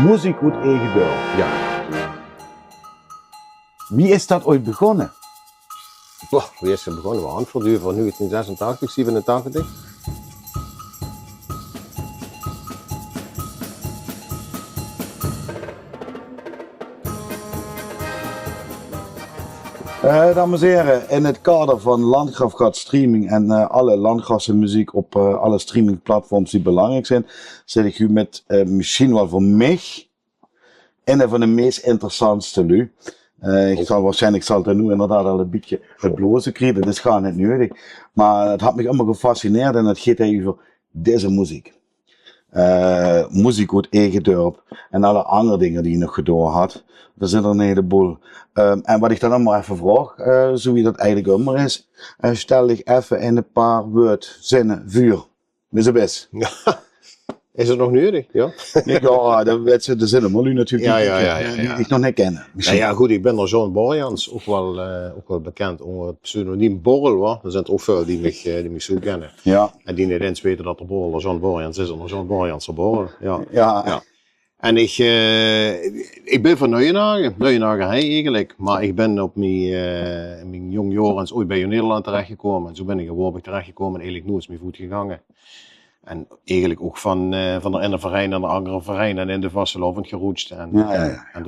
Muziek uit eigen dorp. Ja. Wie is dat ooit begonnen? Wie is het begonnen? We handverduur van 1986, 87. Dames en heren, in het kader van Landgraf streaming en alle Landgrafse muziek op alle streamingplatforms die belangrijk zijn, zit ik u met misschien wel voor mij een van de meest interessantste lui. Waarschijnlijk zal het nu inderdaad al een beetje het blozen krijgen, dat is gewoon niet nodig. Maar het had me allemaal gefascineerd en het gaat over deze muziek. Muziek uit eigen dorp en alle andere dingen die je nog gedaan had. Er zit er een heleboel. En wat ik dan allemaal even vraag, zo wie dat eigenlijk immer is, stel dich even in een paar zinnen vuur. Met z'n best. Is het nog nodig? Ja. Ja, dat zijn allemaal nu natuurlijk Ja. die ik nog niet kennen. Nou ja, goed, ik ben door John Borjans, ook wel bekend onder het pseudoniem Borrel. Er zijn er ook veel die mij zo kennen. Ja. En die niet eens weten dat er Borrel John Borjans is, en John Borjans er Borrel. Ja. Ja. En ik ben van Neuenhagen eigenlijk, maar ik ben op mijn jong jaren ooit bij Nederland terechtgekomen. En zo ben ik in Warburg terechtgekomen en eigenlijk nooit meer voet gegangen. En eigenlijk ook van de ene verein naar de andere verein en in de vastelovend geroetst. En door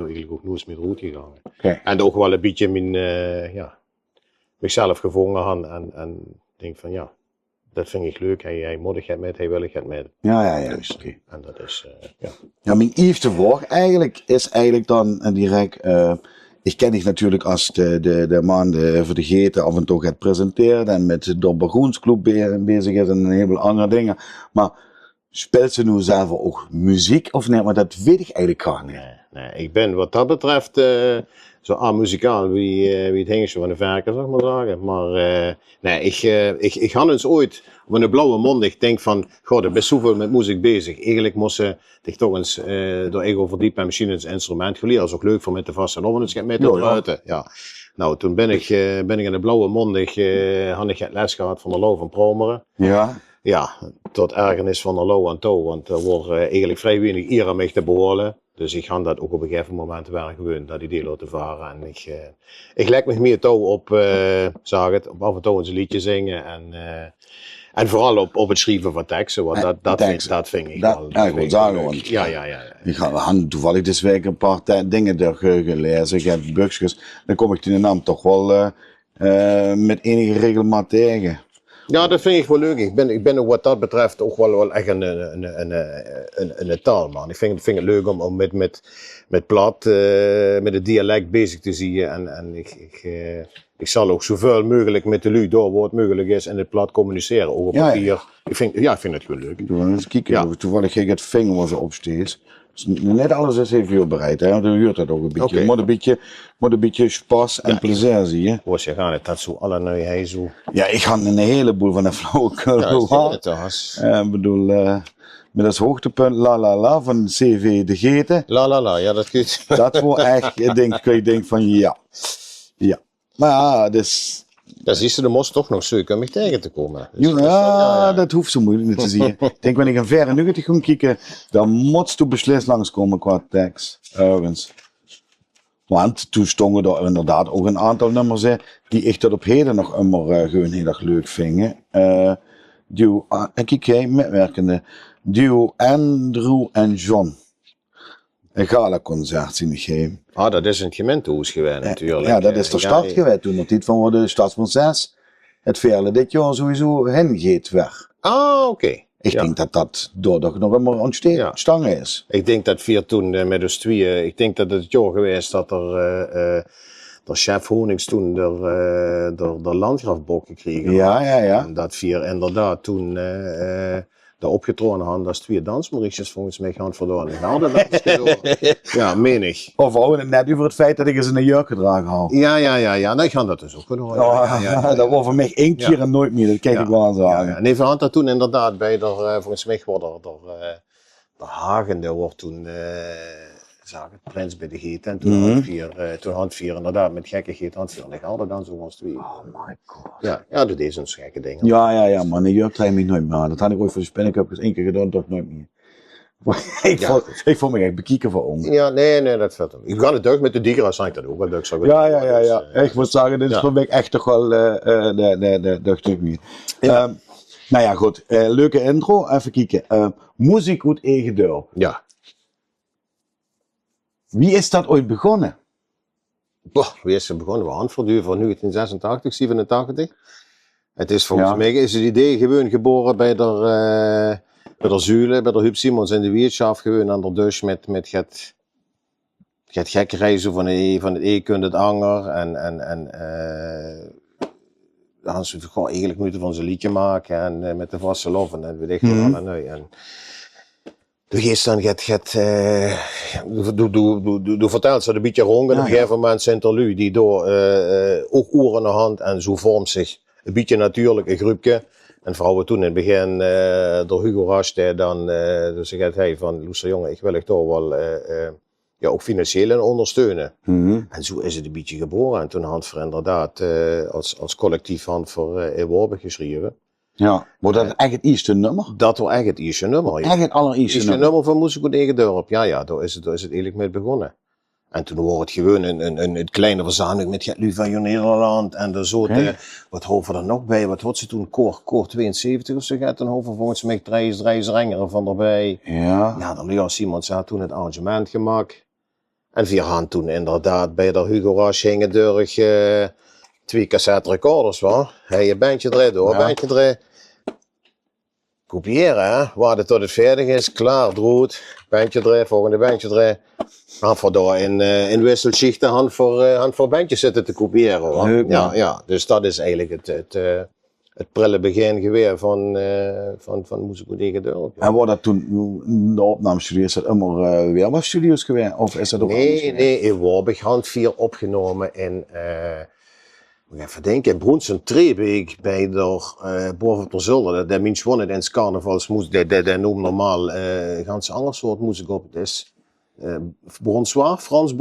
eigenlijk ook nooit meer de route gegaan. Okay. En ook wel een beetje mezelf gevonden had en denk van ja, dat vind ik leuk. Hij moedig het met, hij wil het met. Ja. Dus, Okay. En dat is, Ja, mijn eerste vraag is eigenlijk dan direct, ik ken dich natuurlijk als de man voor de Geten af en toe gaat presenteren en met de Dorbagoensclub bezig is en een heleboel andere dingen. Maar speelt ze nu zelf ook muziek of niet? Maar dat weet ik eigenlijk gar niet. Nee, ik ben wat dat betreft zo amuzikaal wie het hengstje van de verken, zeg maar zeggen. Maar ik had eens ooit op een blauwe mond, ik denk van, goh, ik ben zoveel met muziek bezig. Eigenlijk moest ze zich toch eens door ego verdiepen en misschien eens instrument geleerd. Dat is ook leuk voor met te vasten of het met te buiten. Ja. Nou, toen ben ik in de blauwe mond, had ik het les gehad van de Loo van Promeren. Ja. Ja, tot ergernis van de Loo aan toe, want er wordt eigenlijk vrij weinig eer aan mij te behoren. Dus ik ga dat ook op een gegeven moment wel gewoon dat idee laten varen. En ik leg me meer touw op, op af en toe eens een liedje zingen en vooral op het schrijven van teksten, want dat vind ik wel. Ja, ik wil zeggen, want we hadden toevallig deze week een paar dingen gelezen, ik heb boekjes, dan kom ik die naam toch wel met enige regelmaat tegen. Ja, dat vind ik wel leuk. Ik ben ook wat dat betreft ook wel echt een taalman. Ik vind het leuk om met plat, met het dialect bezig te zien. En ik zal ook zoveel mogelijk met de lui door wat mogelijk is en het plat communiceren. Ook op papier. Ja. Ik vind het gewoon leuk. Doe eens kijken, toevallig ik het vinger was opsteeds. Net alles is even heel bereid, hè? Dan huurt het ook een beetje. Okay. Moet een beetje spas en plezier zie je. Was je gaan het dat zo alle nu hij zo. Ja, ik ga een heleboel van de flauwekul. Ik bedoel, met als hoogtepunt La La La van CV De Geten. La La La, ja dat goed. Dat wordt echt, ik denk van ja. Maar ja, dus. Dat is de mos toch nog zoeken om mij tegen te komen. Dus dat hoeft zo moeilijk niet te zien. Ik denk, wanneer ik een verre nu ga kijken, dan moet je beslist langskomen qua tekst. Ergens. Want toen stonden er inderdaad ook een aantal nummers die ik tot op heden nog immer gewoon heel erg leuk vingen. En kijk, metwerkende. Duo Andrew en John. Een gala-concert zien gegeven. Ah, dat is een gemeentehuis geweest natuurlijk. Ja, dat is de start geweest toen. Het van de Stadsproces. Het verle dit jaar sowieso heen gaat weg. Ah, oké. Ik denk dat dat doordat nog immer ontstaan is. Ik denk dat via toen met ons tweeën, ik denk dat het jaar geweest dat de chef Honings toen de landgrafbok gekregen Ja. En dat via inderdaad toen daar opgetrokken hadden, dat is 2 dansmarietjes volgens mij gaan verloren. Ja, menig. Of we het net over het feit dat ik eens een jurk gedragen had. Ja, dan gaan dat dus ook gedaan. Dat was voor mij 1 keer en nooit meer, dat kan ik wel aan zeggen. Ja. Nee, we hadden dat toen inderdaad bij volgens mij de Hagen, daar wordt toen het Prins bij de Geet en toen had vier inderdaad met gekke Geet had vier hadden dan zo ons 2. Oh my god. Ja, dat is een gekke ding. Ja, maar een jurk draai ik nooit meer aan. Dat had ik ooit voor de Spinnencup eens 1 keer gedaan, toch nooit meer. Ik vond me echt bekijken voor ons. Ja, nee, dat valt hem. Ik ga het deugd met de Digra, zeg ik dat ook wel deugd. Ja. Ik moet zeggen, dit is voor mij echt toch wel de stuk niet. Ja. Nou ja, goed. Leuke intro. Even kijken. Muziek uit eigen dorp. Ja. Wie is dat ooit begonnen? Wie is er begonnen? We handverduur van 1986, 87. Het is volgens mij is het idee gewoon geboren bij de Zule, bij de Huub Simons in de Wiertschaft gewoon aan de dus met het gek reizen van het E-kunde het Anger en dan ze gewoon eigenlijk moeten van zijn liedje maken en met de vaste lof en weet ik veel en en de geest dan du vertelt ze een beetje rond en op een gegeven moment Sint-Erlu die door ook oren in de hand en zo vormt zich een beetje natuurlijk een groepje. En vooral toen in het begin door Hugo Rasch dan dus zegt hij van luister jongen, ik wil je toch wel ook financieel ondersteunen. En zo is het een beetje geboren. En toen had we inderdaad als collectief hand voor Eworbe geschreven. Ja, wordt dat echt het eerste nummer? Dat was echt het eerste nummer. Ja. Echt het allereerste nummer van Muziek uit eigen dorp. Ja, daar is het eigenlijk mee begonnen. En toen wordt het gewoon een kleine verzameling met Gert van Nederland en de soort, wat hoven er nog bij, wat had ze toen, Koor 72 of zo gaat, dan hoven volgens mij drie strengeren van erbij. Ja, de Leo Simons had toen het arrangement gemaakt. En we hadden toen inderdaad bij de Hugo Rasch hingen door 2 cassette recorders, waar. Hij een bandje erin, door, bandje erin. Kopiëren, hè, waar het tot het veerdig is, klaar, droed, bandje erin, volgende bandje erin. Han voor daar in wisselschichten hand voor bandjes zitten te kopiëren, hoor. Leuk, ja, dus dat is eigenlijk het prille begin geweest van Muziek uit eigen dorp. En wordt dat toen de opnamestudio, is dat immer weer wat studio's geweest? Of is dat ook Nee, in Warburg hand 4 opgenomen in even denken, in Broensen-Trebeek bij de boven ter Zulder, dat minst wonen in het carnavalsmuziek, dat noemt normaal ganz ander soort muziek op. Het is Frans Bronsoir. Frans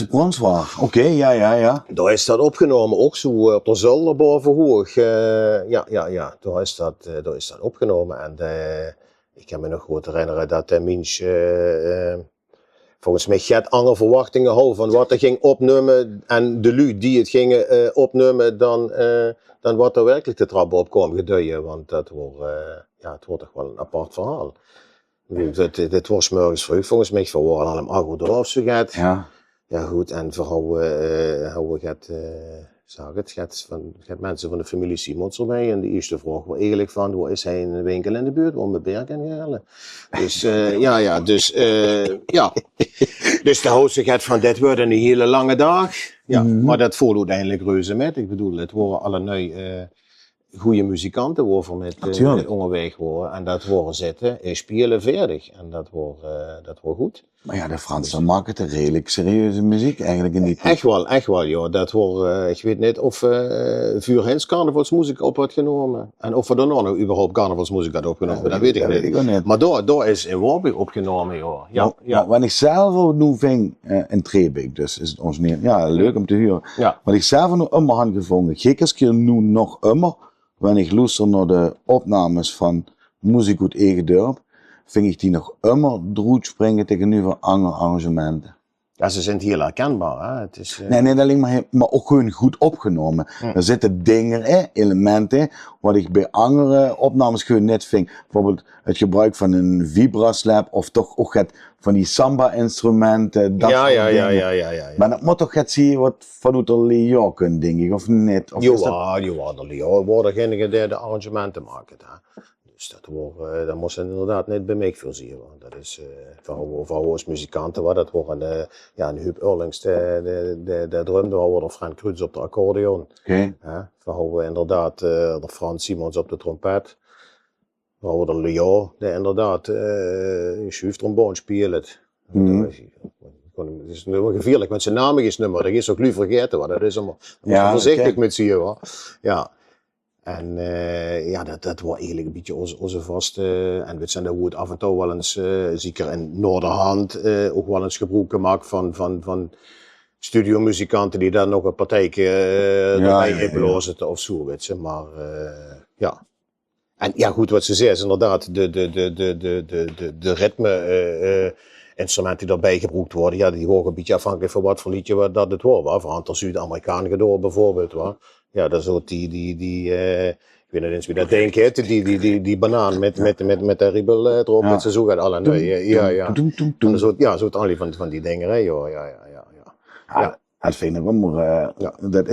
Bronsoir, oké, ja. Daar is dat opgenomen, ook zo op de Zulder boven hoog. Ja, daar is dat opgenomen. En ik kan me nog goed herinneren dat de mens volgens mij get andere verwachtingen houden van wat er ging opnemen en de lui die het gingen opnemen dan wat er werkelijk de trap op kwam geduien. Want het wordt toch wel een apart verhaal. Dit was 's morgens vroeg, volgens mij we waren al om 8 uur of zo gaat. Ja goed, en vooral gaat mensen van de familie Simons erbij. En de eerste vraag was eigenlijk van, waar is hij in een winkel in de buurt, waar we berg kan halen. Dus Dus de hoofd gaat van, dit wordt een hele lange dag. Ja, maar dat voelde uiteindelijk reuze met. Ik bedoel, het waren allerlei goede muzikanten waar met onderweg waren. En dat waren zitten en spelen verder. En dat was goed. Maar ja, de Fransen maken het redelijk serieuze muziek eigenlijk in die tijd. Echt wel, joh. Dat was, ik weet niet of Vuur Hens carnavalsmuziek op had genomen. En of er dan nog überhaupt carnavalsmuziek had opgenomen, dat weet ik niet. Maar daar is in Warburg opgenomen, joh. Ja. Wat ik zelf nu ving in Trebeek, dus is het ons niet, leuk om te horen. Ja. Wat ik zelf nog immer had gevonden, gekkers keer nu nog immer, wanneer ik luister naar de opnames van Muziek uit eigen dorp, vind ik die nog immer droed springen tegenover andere arrangementen. Ja, ze zijn heel herkenbaar, hè. Het is, Nee, niet alleen maar ook gewoon goed opgenomen. Er zitten dingen, elementen, wat ik bij andere opnames gewoon net vind. Bijvoorbeeld het gebruik van een vibraslap of toch ook het van die samba-instrumenten. Ja. Maar dat moet toch het zien wat vanuit de Lyon kunnen, denk ik, of niet? Of de Lyon worden degene die de arrangementen maken, hè. Dus dat moest inderdaad niet bij mij voorzien. Dat is voor ons muzikanten, dat waren een Huub Eurlings, de drumde, we Frank Kruts op de accordeon. Voor inderdaad de Frans Simons op de trompet. We de Leo, die inderdaad schuiftrombone speelt. Het is nu gevaarlijk met zijn naam is nummer, dat is ook nu vergeten, dat is allemaal voorzichtig met zien, hoor. Ja. En dat was eigenlijk een beetje onze vaste, en we zijn daar hoe het af en toe wel eens, zeker in Noorderhand, ook wel eens gebruik gemaakt van studiomuzikanten die daar nog een partijtje erbij inblazen of zo, weet je. Maar En ja, goed, wat ze zei is inderdaad de ritme instrumenten die daarbij gebruikt worden, ja, die worden een beetje afhankelijk van wat voor liedje dat het wordt. Van Anton Zuid-Amerikaan gedoe bijvoorbeeld. Waar. Ja, dat is ook ik weet niet eens wie dat denkt, die banaan met de ribbel erop, met zijn zo gaat alle nee. Ja. Zo het alle van die dingen, hè, joh. Ja. Dat vind ik wel, maar dat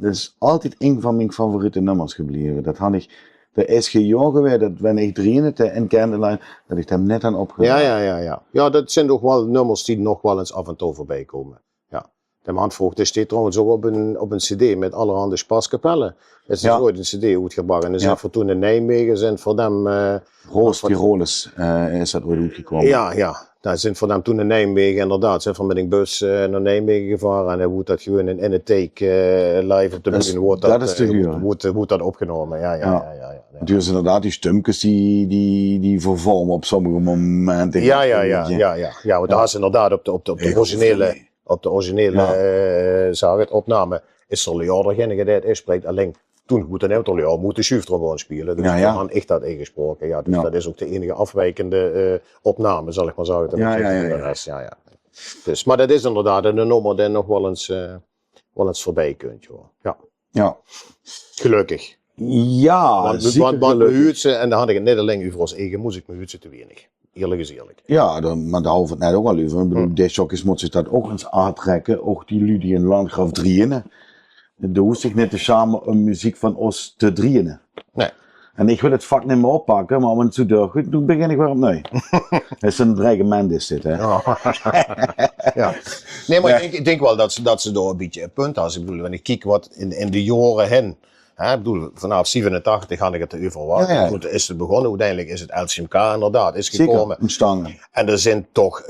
is altijd een van mijn favoriete nummers gebleven. Dat had ik, er is geen jaar geweest dat wanneer ik drieën in Candlelight, dat ik hem net aan opgedaan. Ja. Ja, dat zijn toch wel nummers die nog wel eens af en toe voorbij komen. Ja. De man vroeg, er staat trouwens ook op een cd met allerhande spaskapellen. Het is ooit een cd uitgebracht en er zijn voor toen in Nijmegen, zijn voor hem... Roos Tiroles is dat ooit uitgekomen. Ja. Daar zijn voor hem toen in Nijmegen inderdaad. Zijn van met een bus naar Nijmegen gevaren en hij wordt dat gewoon in een take live op de bühne. Wordt dat opgenomen, ja. Dus inderdaad, die stumkes die vervormen op sommige momenten. Ja, want daar is inderdaad op de originele opname is er Leo degene die het spreekt. Alleen toen goed en Leo moet de schuiftrombone spelen. Dus dan echt dat ingesproken. Ja, dus dat is ook de enige afwijkende opname, zal ik maar zeggen. Ja. Dus, maar dat is inderdaad een nummer die nog wel eens voorbij kunt. Joh. Ja. Gelukkig. Ja, want Behuutse, en dan had ik het net alleen over als eigen muziek, Behuutse te weinig. Eerlijk is eerlijk. Ja, maar daar hoeft het net ook wel over. Ik bedoel, deze jockeys moet zich dat ook eens aantrekken. Ook die lui die in Landgraf drieën. Er hoeft zich niet te samen een muziek van ons te drieën. Nee. En ik wil het vak niet meer oppakken, maar om het zo doorgaan, toen begin ik weer opnieuw. Het is een dreigement is dit, hè. Ja. Nee, maar ik denk wel dat ze door een beetje een punt had. Ik bedoel, wanneer ik kijk wat in de jaren hen. Ik bedoel, vanaf 87 had ik het over wat. Goed, is het begonnen, uiteindelijk is het LCMK inderdaad, is gekomen. Zeker, en er zijn toch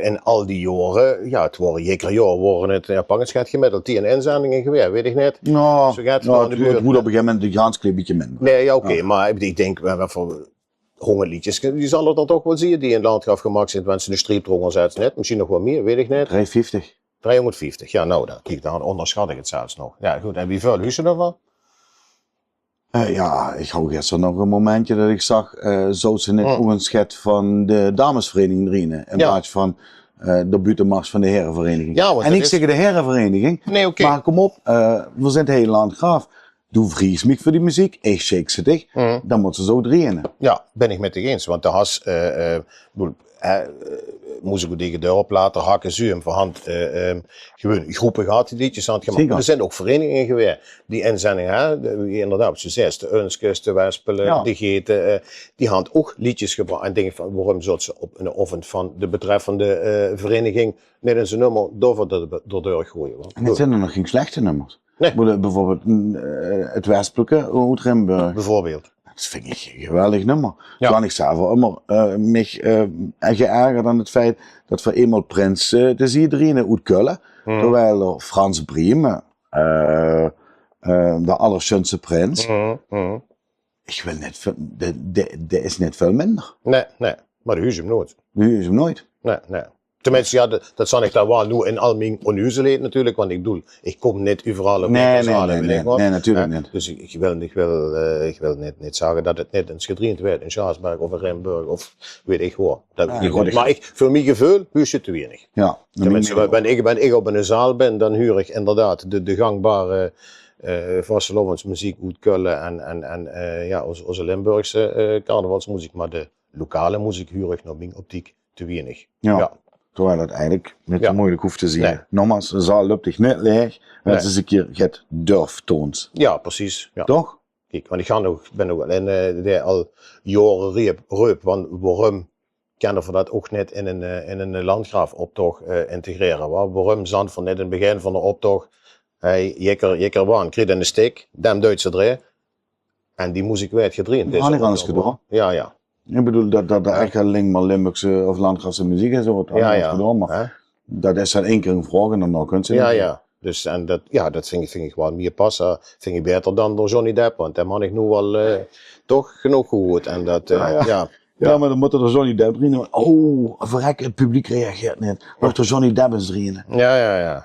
in al die jaren, het worden jeker jaar, worden het Pangenschat gemiddeld 10 inzendingen geweest, weet ik niet. Nou, het moet op een gegeven moment een ganz klein beetje minder. Nee, oké, maar ik denk, voor hongerliedjes, die zal er dan toch wel zien die in het landgraf gemaakt zijn, want ze een streepdronger zetten net, misschien nog wat meer, weet ik niet. 350. 350, ja nou, dan onderschat ik het zelfs nog. Ja goed, en wie veel huizen ervan? Ik hou gisteren nog een momentje dat ik zag, zo ze net ook een schet van de damesvereniging erin. In plaats van de buitenmars van de herenvereniging. Ja, en ik zeg de herenvereniging. Nee, oké. Maar kom op, we zijn het hele land gaaf. Doe vries mij voor die muziek, ik shake ze dicht. Dan moeten ze zo drieën. Ja, ben ik met je eens. Want de has, moest ik tegen de oplater hakken zuim voor hand gewoon groepen gehad die liedjes aan het gemaakt. Er zijn ook verenigingen geweest die inzendingen, inderdaad, zoals de Unskes, de Wespelen, de Geten, die hadden ook liedjes gebracht. En denk van waarom zouden ze op een oven van de betreffende vereniging net in zijn nummer door de deur gooien. En het zijn er nog geen slechte nummers. Nee. Bijvoorbeeld het Westelijke uit Rimburg. Bijvoorbeeld. Dat vind ik een geweldig nummer. Ja. Kan ik zelf immer mij geërgerd aan het feit dat we eenmaal Prins te zien drieën uit Kullen. Terwijl er Frans Briemen, de allerschönste prins. Ik wil net, dat is net veel minder. Nee, maar de huis hem nooit. De huis hem nooit. Nee. Tenminste, ja, dat zal ik daar wel nu in al mijn onhuizenheid natuurlijk, want ik bedoel, ik kom niet overal op nee, natuurlijk niet. Dus ik wil niet zeggen dat het net eens gedreend werd in Schaarsberg of in Rimburg of weet ik wat. Maar voor mijn gevoel huur je te weinig. Ja. Tenminste, ben ik op een zaal ben, dan huur ik inderdaad de gangbare vastelovensmuziek uit Kullen en onze Limburgse carnavalsmuziek, maar de lokale muziek huur ik naar mijn optiek te weinig. Ja. Terwijl dat eigenlijk niet zo moeilijk hoeft te zien. Nee. Nogmaals, de zaal loopt zich niet leeg. Maar het is een keer het durftoons. Ja, precies. Ja. Toch? Kijk, want ik ben ook al jaren reep, want waarom kunnen we dat ook net in een landgraafoptocht integreren? Waarom zand van net in het begin van de optocht, jekker waan, kreeg in de steek, dem Duitse dree, en die moest ik werd gedreend. Dat had ik anders gedaan. Ja. Ik bedoel, dat echt alleen maar Limburgse of Landgrafse muziek is. Gedaan, maar dat is dan één keer een vraag en dan kunt ze Ja. Dus, en dat vind ik wel meer passen. Vind ik beter dan door Johnny Depp, want daar had ik nu wel toch genoeg gehoord. En dat, Ja, maar dan moet er Johnny Depp erin. Oh, verrek, het publiek reageert niet. Wordt er Johnny Depp eens erin. Ja,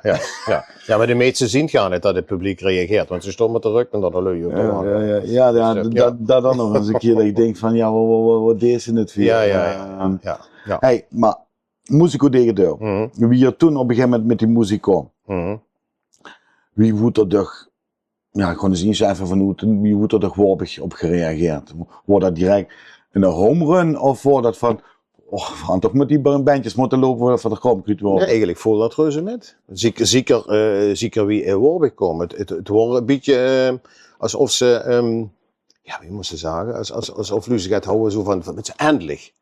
maar de meesten zien gaan niet dat het publiek reageert, want ze stonden met de rug en dat er lui op de wand. Ja, dat dan nog eens een keer dat ik denk van, ja, wat deze het weer. Ja. Hey, maar Musico tegen deur. Wie er toen op een gegeven moment met die Musico. Wie wordt er toch, ja, gewoon eens inschrijven van wie wordt er toch warpig op gereageerd? Wordt dat direct een home run of wordt dat van, we gaan toch met die bandjes moeten lopen voor de komkruid worden? Ja, eigenlijk voel dat reuze met. Zeker wie warpig komen. Het wordt een beetje alsof ze, wie moet ze zeggen, alsof ze gaat houden zo van het is eindelijk.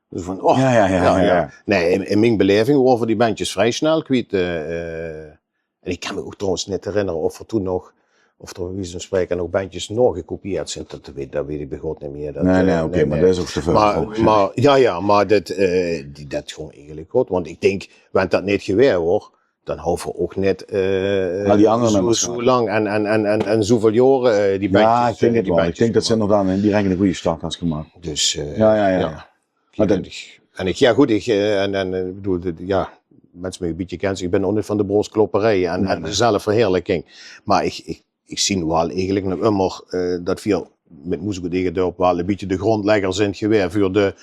Dus van, Ja. Nee, in mijn beleving worden die bandjes vrij snel kwijt. En ik kan me ook trouwens niet herinneren of er toen nog, of er wie zo'n spreken nog bandjes nog gekopieerd zijn. Dat weet ik bij God niet meer. Oké, maar dat is ook te veel. Maar dat gewoon eigenlijk goed. Want ik denk, wanneer dat niet geweer wordt, dan houden we ook net die anderen zo lang en zoveel jaren die bandjes. Ja, ik denk het wel. Ik denk dat ze inderdaad die eigenlijk een goede start hebben gemaakt. Dus ja. Maar dat... Ik bedoel, mensen me een beetje kennen, ik ben ook niet van de broosklopperij en de zelfverheerlijking. Maar ik zie wel eigenlijk nog immer dat we met Musico tegen Dorp wel een beetje de grondlegger zijn geweest voor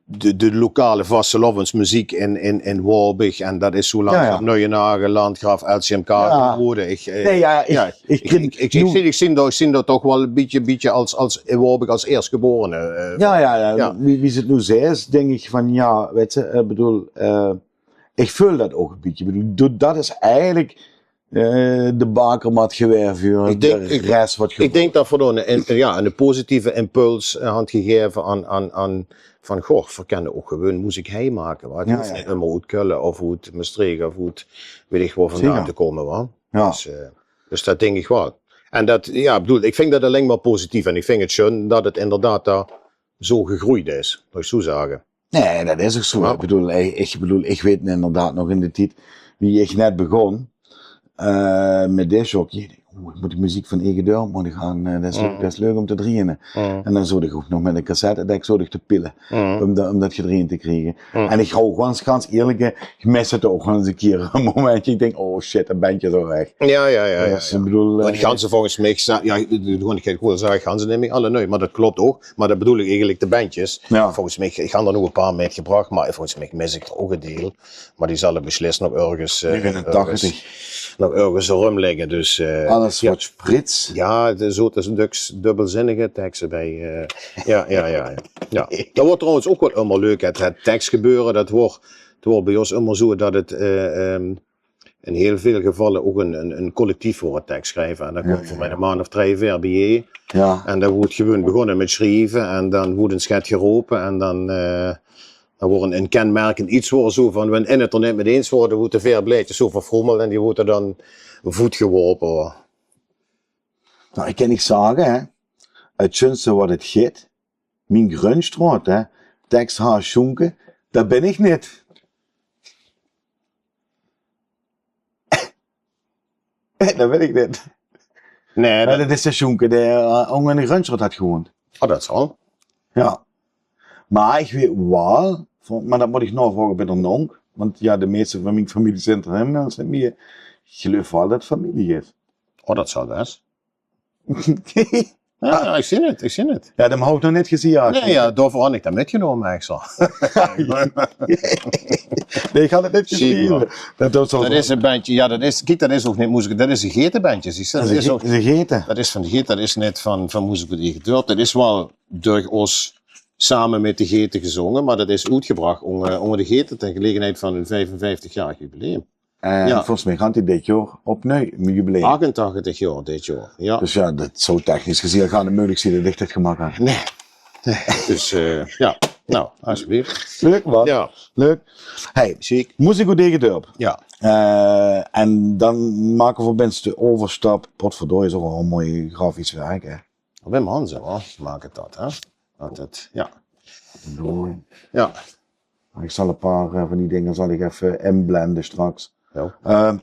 de lokale vastelovensmuziek in Waalwijk. En dat is zo lang op Neuenhagen, Landgraaf, LCMK geworden. Ik zie dat toch wel een beetje als Waalwijk als eerstgeborene. Wie ze het nu zegt, denk ik van weet je, ik voel dat ook een beetje. Ik bedoel, dat is eigenlijk de bakermat geweest voor de rest wat ik denk dat we een positieve impuls had gegeven aan van goh, we kunnen ook gewoon muziek heen maken. Het hoeft niet helemaal uit Keulen of uit Maastricht of uit weet ik waar vandaan te komen. Hoor. Ja. Dus dat denk ik wel. En dat, ik vind dat alleen maar positief en ik vind het schön dat het inderdaad daar zo gegroeid is, moet ik zo zeggen. Nee, dat is ook zo. Ja. Ik weet inderdaad nog in de tijd, wie ik net begon, met deze ook. Ik moet de muziek van Ege Deur moeten gaan, dat is leuk om te draaien. En dan zou ik ook nog met een cassette deck te pillen, om dat gedreven te krijgen. En ik hou gewoon ganz eerlijk, ik mis het ook gewoon eens een keer een momentje, ik denk, oh shit, dat bandje zo weg. Dus, ik bedoel, die ganzen volgens mij, ik wil zeggen, ganzen neem ik alle nee, maar dat klopt ook. Maar dat bedoel ik eigenlijk de bandjes. Ja. Volgens mij, ik ga er nog een paar meegebracht, maar volgens mij mis ik er ook een deel. Maar die zullen beslist nog ergens, nog ergens rumliggen, dus... Alles wat sprits. Ja, het is een dubbelzinnige teksten bij. Ja. Dat wordt trouwens ook wel allemaal leuk. Het tekstgebeuren, dat wordt bij ons allemaal zo dat het in heel veel gevallen ook een collectief voor het tekst schrijven. En dan komt voor mij een maand of 3 ver bij je. Ja. En dan wordt gewoon begonnen met schrijven en dan wordt een schet geroepen en dan wordt een kenmerkend iets worden zo van, wanneer in het er niet mee eens worden, wordt de veerblijtjes zo verfrommeld en die wordt er dan voet geworpen. Nou, ik kan niet zeggen, hè. Het schönste wat het gaat, mijn grunstraat, hè, tekst haar schonken, dat ben ik niet. Dat ben ik niet. Nee, dat is de schonken, die ook in de grunstraat had gewoond. Oh, dat zal. Ja. Maar ik weet wel, maar dat moet ik nog vragen bij de nonk, want ja, de meeste van mijn familie zijn er hem, zijn meer, ik geloof wel dat het familie is. Oh, dat zal best. Ja, ik zie het. Ja, dat heb ik nog net gezien. Nee, daarvoor had ik dat metgenomen eigenlijk zo. Nee, ik had het net gezien. Dat is een bandje, dat is ook niet muziek, dat is een getenbandje. Dat is een geten. Dat is van de geten, dat is net van Musico die gedurfd. Dat is wel door ons samen met de geten gezongen, maar dat is uitgebracht onder de geten ten gelegenheid van een 55-jarig jubileum. En volgens mij gaat hij dit jaar opnieuw, mijn jubileum. 88 jaar dit jaar, ja. Dus ja, dat zou technisch gezien gaan de moeilijk zijn dat ik dit gemaakt heb. Nee. Dus nou, alsjeblieft. Leuk man. Ja. Leuk. Hey, ziek. Musico tegen Dorp. Ja. En dan maken we mensen de overstap. Potverdorie is ook wel een mooi grafisch werk, hè. Wim Hansen, hoor. Maken dat, hè. Altijd, ja. Ja. Ik zal een paar van die dingen zal ik even inblenden straks. Ja.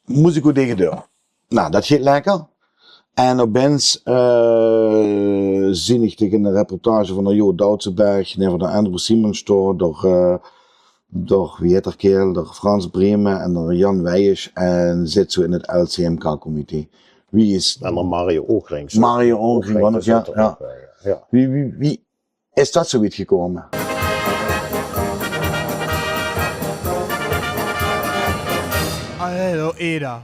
Musico tegen deur. Nou, dat gaat lekker. En opeens zie ik tegen een reportage van de Jo Doutsenberg, van de Andrew Simons door wie heet er kerel, door Frans Bremen en door Jan Weijers en zit zo in het LCMK-comité. Wie is... En dan Mario Oogrings. Mario Oogrings, ja. Ja. Wie is dat zoiets gekomen? Hallo Eda.